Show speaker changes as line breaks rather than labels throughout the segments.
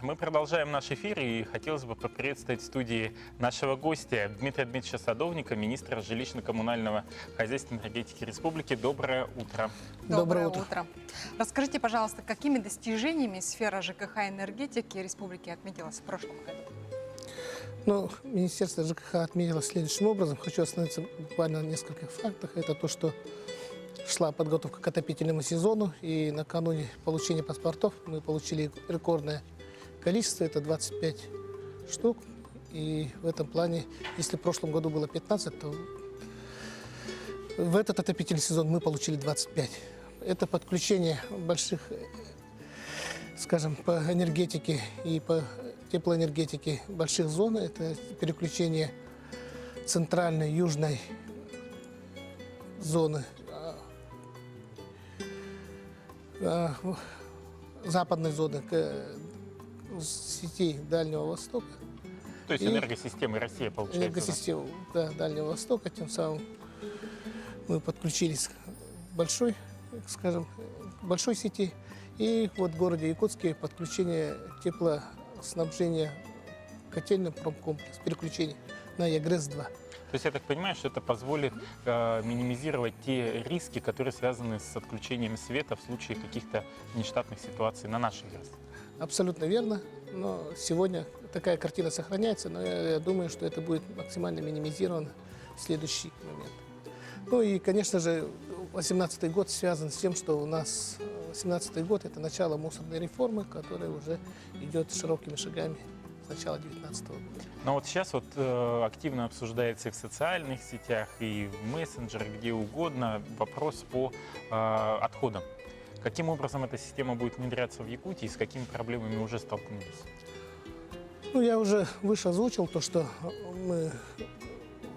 Мы продолжаем наш эфир, и хотелось бы поприветствовать в студии нашего гостя Дмитрия Дмитриевича Садовника, министра жилищно-коммунального хозяйства и энергетики республики. Доброе утро.
Доброе утро. Расскажите, пожалуйста, какими достижениями сфера ЖКХ и энергетики республики отметилась в прошлом году?
Министерство ЖКХ отметило следующим образом. Хочу остановиться буквально на нескольких фактах. Это то, что шла подготовка к отопительному сезону, и накануне получения паспортов мы получили рекордное количество, это 25 штук. И в этом плане, если в прошлом году было 15, то в этот отопительный сезон мы получили 25. Это подключение больших, скажем, по энергетике и по теплоэнергетике больших зон. Это переключение центральной, южной зоны, западной зоны к сетей Дальнего Востока.
То есть энергосистемы России, получается.
Энергосистему Дальнего Востока. Тем самым мы подключились к большой, скажем, большой сети. И вот в городе Якутске подключение теплоснабжения котельным промкомплекс, переключение на ЯГРЭС-2.
То есть я так понимаю, что это позволит минимизировать те риски, которые связаны с отключением света в случае каких-то нештатных ситуаций на нашей ГРЭС.
Абсолютно верно. Но сегодня такая картина сохраняется, но я думаю, что это будет максимально минимизировано в следующий момент. Ну и, конечно же, 2018 год связан с тем, что у нас 2018 год – это начало мусорной реформы, которая уже идет широкими шагами с начала 2019 года.
Но вот сейчас активно обсуждается и в социальных сетях, и в мессенджерах, где угодно, вопрос по отходам. Каким образом эта система будет внедряться в Якутии, с какими проблемами уже столкнулись?
Я уже выше озвучил то, что мы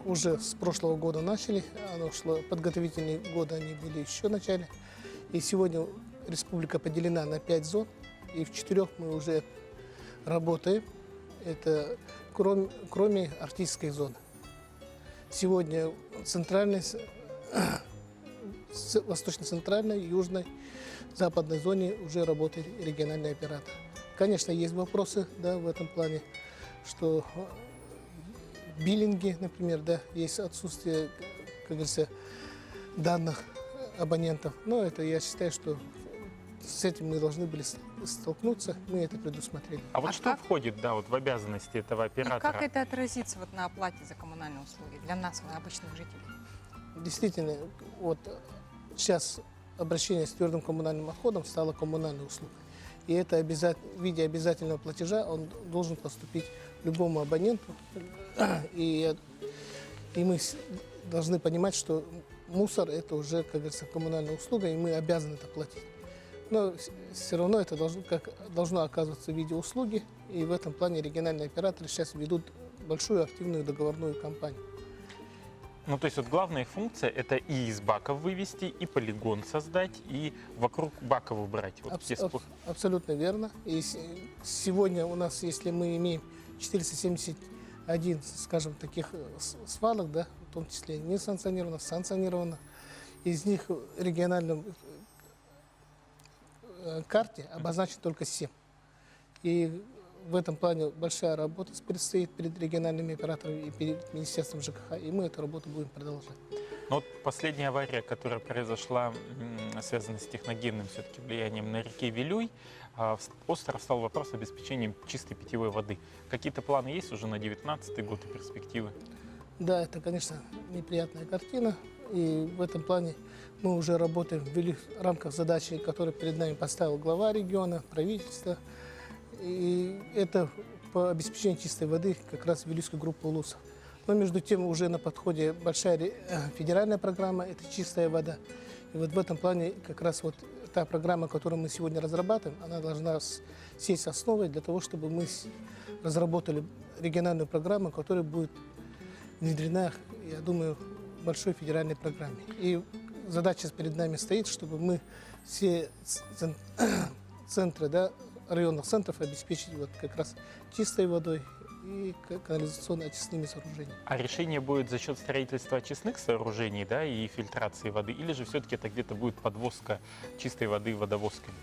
уже с прошлого года начали. Оно шло, подготовительные годы они были еще в начале. И сегодня республика поделена на 5 зон, и в 4 мы уже работаем. Это кроме арктической зоны. Сегодня восточно-центральной, южной, западной зоне уже работает региональный оператор. Конечно, есть вопросы в этом плане, что биллинги, например, есть отсутствие, как говорится, данных абонентов. Но это я считаю, что с этим мы должны были столкнуться, мы это предусмотрели.
А вот что входит в обязанности этого оператора?
И как это отразится на оплате за коммунальные услуги для нас, обычных жителей?
Действительно, сейчас обращение с твердым коммунальным отходом стало коммунальной услугой. И это в виде обязательного платежа он должен поступить любому абоненту. И мы должны понимать, что мусор – это уже, как говорится, коммунальная услуга, и мы обязаны это платить. Но все равно это должно оказываться в виде услуги, и в этом плане региональные операторы сейчас ведут большую активную договорную кампанию.
То есть главная их функция – это и из баков вывести, и полигон создать, и вокруг баков убрать.
Абсолютно верно. И сегодня у нас, если мы имеем 471, скажем, таких свалок, в том числе несанкционированных, санкционированных, из них в региональном карте обозначено только 7. И в этом плане большая работа предстоит перед региональными операторами и перед Министерством ЖКХ, и мы эту работу будем продолжать.
Но последняя авария, которая произошла, связана с техногенным все-таки влиянием на реке Вилюй, остро стал вопрос обеспечения чистой питьевой воды. Какие-то планы есть уже на 2019 год и перспективы?
Да, это, конечно, неприятная картина. И в этом плане мы уже работаем в рамках задачи, которую перед нами поставил глава региона, правительство. И это по обеспечению чистой воды как раз Вилюйская группа УЛУСов. Но между тем уже на подходе большая федеральная программа – это чистая вода. И в этом плане как раз та программа, которую мы сегодня разрабатываем, она должна сесть основой для того, чтобы мы разработали региональную программу, которая будет внедрена, я думаю, в большой федеральной программе. И задача перед нами стоит, чтобы мы все центры, районных центров обеспечить как раз чистой водой и канализационно-очистными сооружениями.
А решение будет за счет строительства очистных сооружений, и фильтрации воды, или же все-таки это где-то будет подвозка чистой воды водовозками?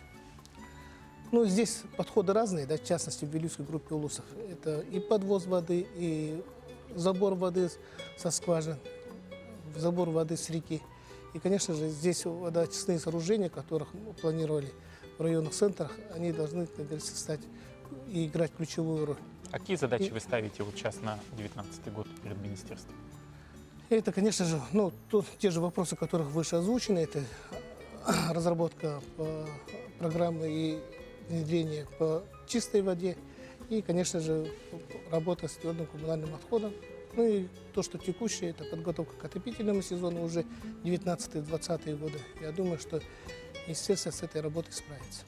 Ну, здесь подходы разные, да, в частности, в Вилюйской группе улусов. Это и подвоз воды, и забор воды со скважин, забор воды с реки. И, конечно же, здесь водоочистные сооружения, которых мы планировали в районных центрах, они должны, как говорится, стать и играть ключевую роль.
А какие задачи вы ставите вот сейчас на 2019 год перед министерством?
И это, конечно же, ну, тут те же вопросы, которых выше озвучены, это разработка программы и внедрение по чистой воде и, конечно же, работа с твердым коммунальным отходом. Ну и то, что текущее, это подготовка к отопительному сезону уже 19-20 годы. Я думаю, что естественно с этой работой справится.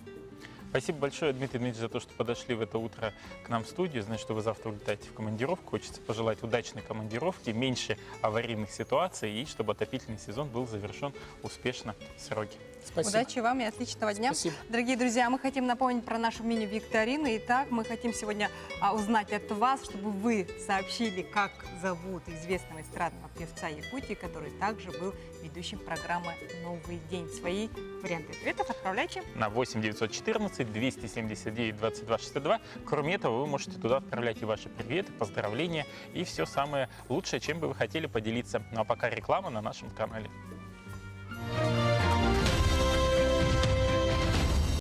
Спасибо большое, Дмитрий Дмитриевич, за то, что подошли в это утро к нам в студию. Знаю, что вы завтра улетаете в командировку. Хочется пожелать удачной командировки, меньше аварийных ситуаций и чтобы отопительный сезон был завершен успешно в сроки.
Спасибо.
Удачи вам и отличного дня.
Спасибо.
Дорогие друзья, мы хотим напомнить про нашу мини-викторину. Итак, мы хотим сегодня узнать от вас, чтобы вы сообщили, как зовут известного эстрадного певца Якутии, который также был ведущим программы «Новый день». Свои варианты ответов отправляйте
На 8 914 279 22 62. Кроме этого, вы можете туда отправлять и ваши приветы, поздравления и все самое лучшее, чем бы вы хотели поделиться. Ну а пока реклама на нашем канале.